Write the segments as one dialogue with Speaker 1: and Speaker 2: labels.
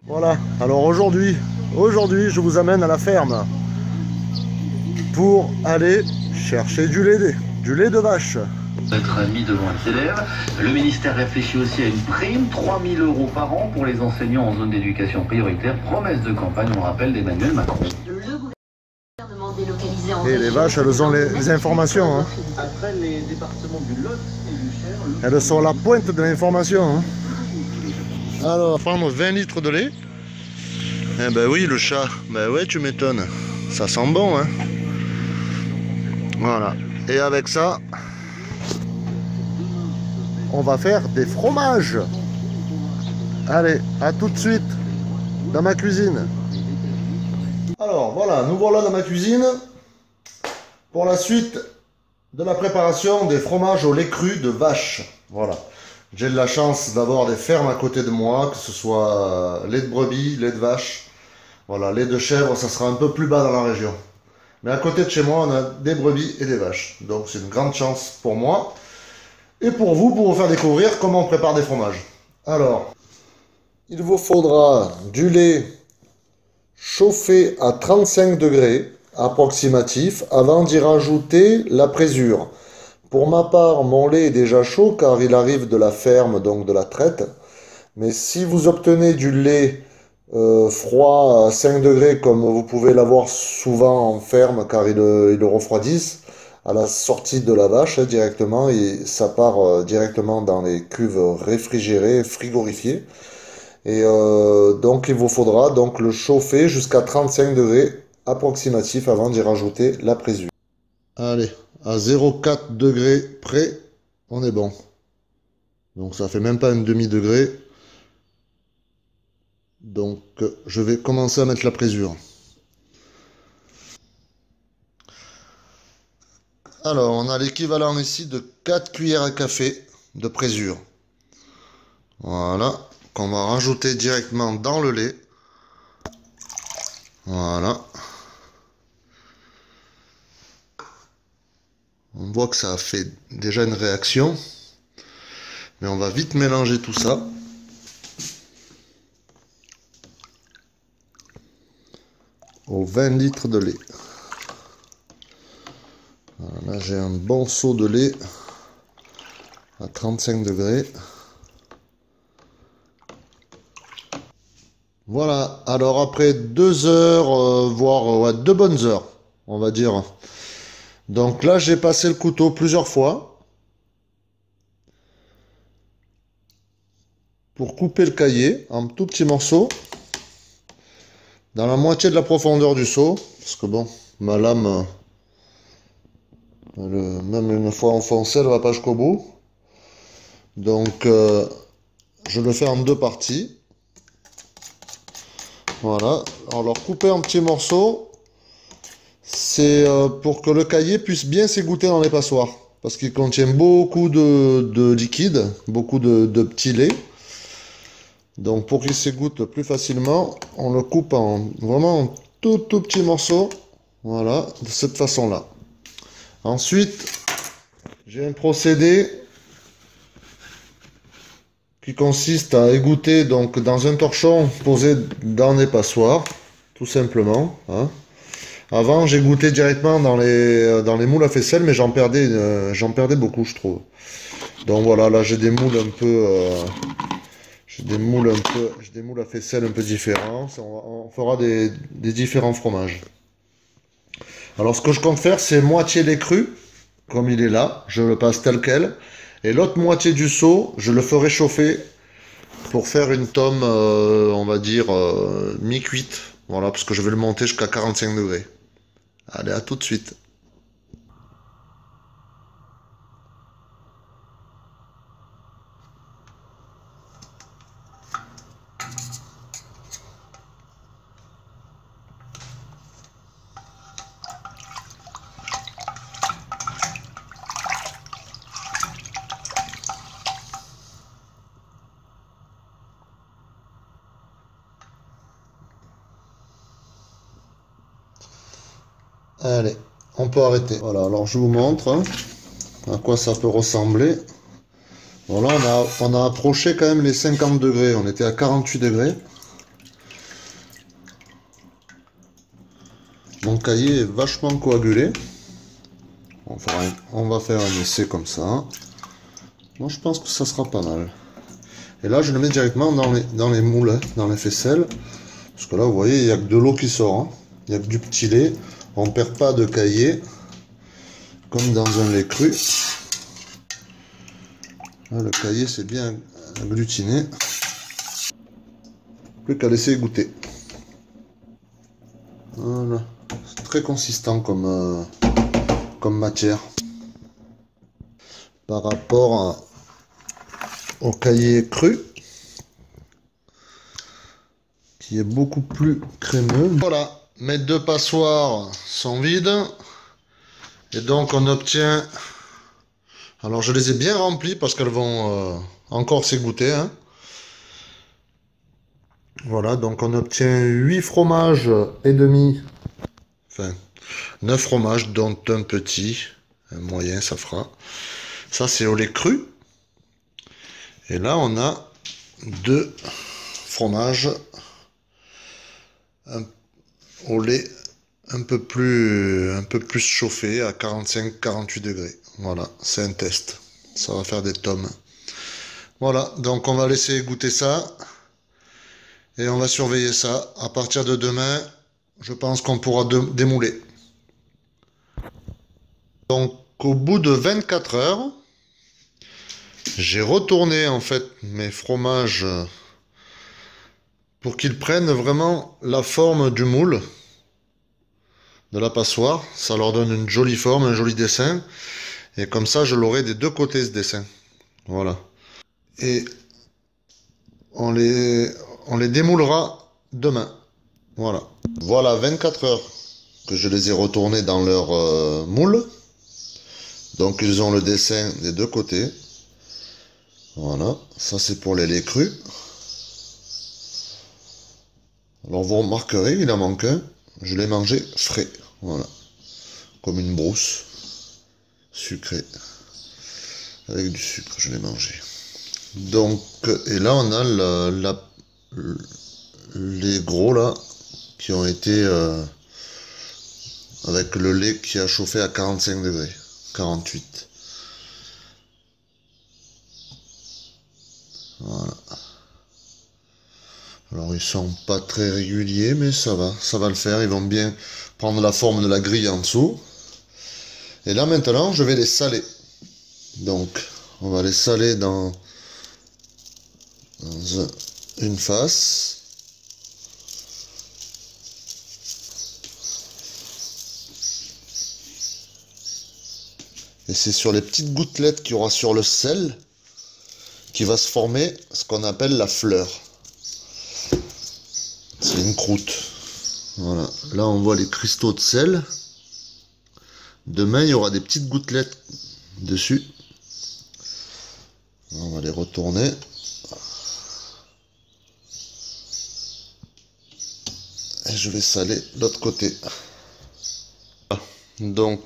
Speaker 1: Voilà, alors aujourd'hui je vous amène à la ferme pour aller chercher du lait de vache.
Speaker 2: Être mis devant un CDR. Le ministère réfléchit aussi à une prime, 3 000 € par an pour les enseignants en zone d'éducation prioritaire. Promesse de campagne, on rappelle, d'Emmanuel Macron.
Speaker 3: Le gouvernement délocalisé en
Speaker 1: Et les vaches, elles ont les informations. Hein.
Speaker 2: Après les départements du Lot et du Cher...
Speaker 1: Elles sont à la pointe de l'information. Hein. Alors, on va prendre 20 litres de lait. Eh ben oui, le chat. Ben ouais, tu m'étonnes. Ça sent bon, hein. Voilà. Et avec ça, on va faire des fromages. Allez, à tout de suite dans ma cuisine. Alors voilà, nous voilà dans ma cuisine pour la suite de la préparation des fromages au lait cru de vache. Voilà. J'ai de la chance d'avoir des fermes à côté de moi, que ce soit lait de brebis, lait de vache. Voilà, lait de chèvre, ça sera un peu plus bas dans la région. Mais à côté de chez moi, on a des brebis et des vaches. Donc c'est une grande chance pour moi. Et pour vous faire découvrir comment on prépare des fromages. Alors, il vous faudra du lait chauffé à 35 degrés approximatif avant d'y rajouter la présure. Pour ma part, mon lait est déjà chaud car il arrive de la ferme, donc de la traite. Mais si vous obtenez du lait froid à 5 degrés comme vous pouvez l'avoir souvent en ferme car ils le refroidissent à la sortie de la vache directement et ça part directement dans les cuves réfrigérées, frigorifiées. Et donc il vous faudra donc le chauffer jusqu'à 35 degrés approximatif avant d'y rajouter la présure. Allez, à 0,4 degrés près, on est bon. Donc ça fait même pas un demi-degré. Donc je vais commencer à mettre la présure. Alors on a l'équivalent ici de 4 cuillères à café de présure. Voilà, qu'on va rajouter directement dans le lait. Voilà. On voit que ça a fait déjà une réaction. Mais on va vite mélanger tout ça. Aux 20 litres de lait. Voilà, là j'ai un bon seau de lait à 35 degrés. Voilà, alors après 2 heures, voire 2 bonnes heures, on va dire. Donc là j'ai passé le couteau plusieurs fois pour couper le caillé en tout petits morceaux. Dans la moitié de la profondeur du seau, parce que bon, ma lame, même une fois enfoncée, elle ne va pas jusqu'au bout. Donc, je le fais en 2 parties. Voilà, alors couper en petits morceaux, c'est pour que le caillé puisse bien s'égoutter dans les passoires. Parce qu'il contient beaucoup de liquide, beaucoup de petits laits. Donc pour qu'il s'égoutte plus facilement, on le coupe en vraiment tout petits morceaux. Voilà, de cette façon-là. Ensuite, j'ai un procédé qui consiste à égoutter donc dans un torchon posé dans les passoires, tout simplement. Hein. Avant, j'égoutais directement dans les moules à faisselle, mais j'en perdais beaucoup, je trouve. Donc voilà, là j'ai des moules un peu... J'ai des moules à faisselle un peu différents. On fera des différents fromages. Alors ce que je compte faire, c'est moitié lait cru, comme il est là. Je le passe tel quel. Et l'autre moitié du seau, je le ferai chauffer pour faire une tome, on va dire, mi-cuite. Voilà, parce que je vais le monter jusqu'à 45 degrés. Allez, à tout de suite. Allez, on peut arrêter. Voilà, alors je vous montre hein, à quoi ça peut ressembler. Bon là, on a approché quand même les 50 degrés. On était à 48 degrés. cahier est vachement coagulé. On va faire un essai comme ça. Moi je pense que ça sera pas mal. Et là je le mets directement dans les moules, hein, dans les faisselles. Parce que là vous voyez il n'y a que de l'eau qui sort. Hein. Il n'y a que du petit lait. On ne perd pas de cahier. Comme dans un lait cru. Là, le cahier c'est bien agglutiné. Plus qu'à laisser goûter. Voilà. C'est très consistant comme matière. Par rapport au cahier cru. Qui est beaucoup plus crémeux. Voilà. Mes deux passoires sont vides. Et donc on obtient... Alors je les ai bien remplies parce qu'elles vont encore s'égoutter. Hein. Voilà, donc on obtient 8 fromages et demi. Enfin, 9 fromages, dont un petit. Un moyen, ça fera. Ça, c'est au lait cru. Et là, on a 2 fromages au lait un peu plus chauffé à 45-48 degrés. Voilà, c'est un test. Ça va faire des tomes. Voilà, donc on va laisser goûter ça. Et on va surveiller ça. À partir de demain, je pense qu'on pourra démouler. Donc, au bout de 24 heures, j'ai retourné en fait mes fromages pour qu'ils prennent vraiment la forme du moule de la passoire. Ça leur donne une jolie forme, un joli dessin. Et comme ça, je l'aurai des deux côtés ce dessin. Voilà. Et on les démoulera demain. Voilà. Voilà 24 heures que je les ai retournés dans leur moule. Donc ils ont le dessin des deux côtés. Voilà. Ça c'est pour les laits crus. Alors vous remarquerez, il en manque un. Je l'ai mangé frais. Voilà. Comme une brousse. Sucrée. Avec du sucre, je l'ai mangé. Donc, et là on a les gros là, qui ont été avec le lait qui a chauffé à 45 degrés, 48. Voilà. Alors ils sont pas très réguliers, mais ça va le faire. Ils vont bien prendre la forme de la grille en dessous. Et là maintenant, je vais les saler. Donc, on va les saler dans une face. Et c'est sur les petites gouttelettes qu'il y aura sur le sel qui va se former ce qu'on appelle la fleur. C'est une croûte. Voilà. Là, on voit les cristaux de sel. Demain, il y aura des petites gouttelettes dessus. On va les retourner. Et je vais saler de l'autre côté. Donc,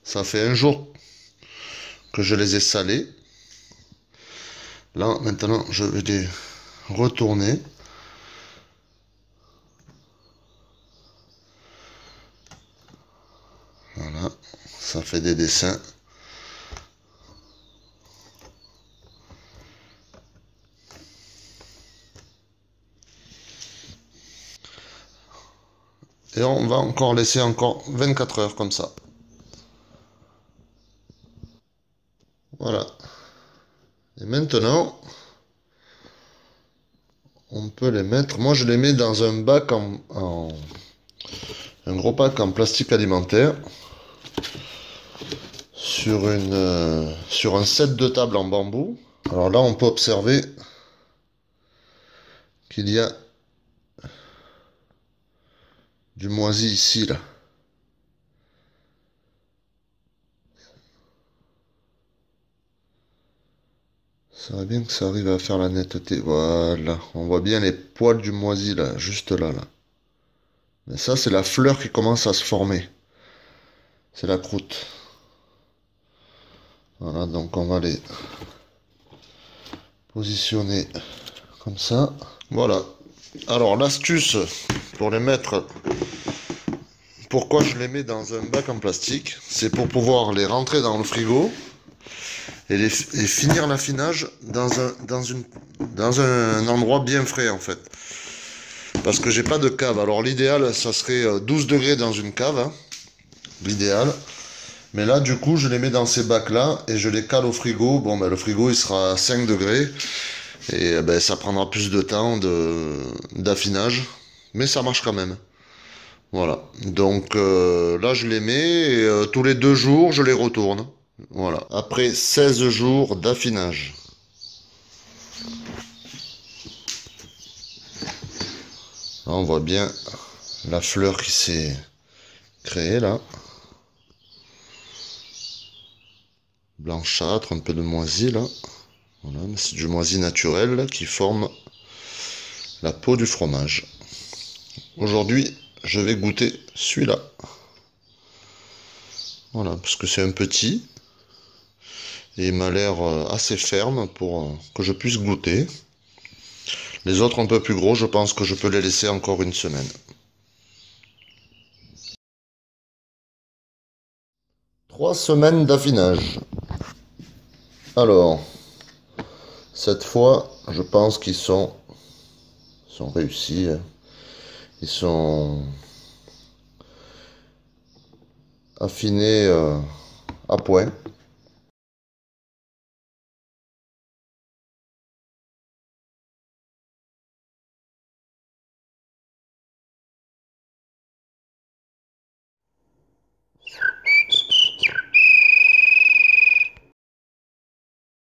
Speaker 1: ça fait un jour que je les ai salés. Là, maintenant, je vais les retourner. Voilà, ça fait des dessins. Et on va encore laisser encore 24 heures comme ça. Voilà. Et maintenant, on peut les mettre. Moi, je les mets dans un bac un gros bac en plastique alimentaire. Sur un set de table en bambou. Alors là, on peut observer qu'il y a du moisi ici, là. Ça va bien que ça arrive à faire la netteté. Voilà, on voit bien les poils du moisi, là, juste là, là. Mais ça, c'est la fleur qui commence à se former. C'est la croûte. Voilà, donc on va les positionner comme ça. Voilà. Alors l'astuce pour pourquoi je les mets dans un bac en plastique. C'est pour pouvoir les rentrer dans le frigo et finir l'affinage dans un endroit bien frais en fait. Parce que j'ai pas de cave. Alors l'idéal, ça serait 12 degrés dans une cave, hein, l'idéal. Mais là, du coup, je les mets dans ces bacs-là et je les cale au frigo. Bon, ben, le frigo, il sera à 5 degrés. Et ben, ça prendra plus de temps d'affinage. Mais ça marche quand même. Voilà. Donc là, je les mets et tous les 2 jours, je les retourne. Voilà. Après 16 jours d'affinage. Là, on voit bien la fleur qui s'est créée là. Blanchâtre, un peu de moisi là. Voilà, c'est du moisi naturel là, qui forme la peau du fromage. Aujourd'hui, je vais goûter celui-là. Voilà, parce que c'est un petit. Et il m'a l'air assez ferme pour que je puisse goûter. Les autres un peu plus gros, je pense que je peux les laisser encore une semaine. 3 semaines d'affinage. Alors, cette fois, je pense qu'ils sont réussis. Ils sont affinés à point.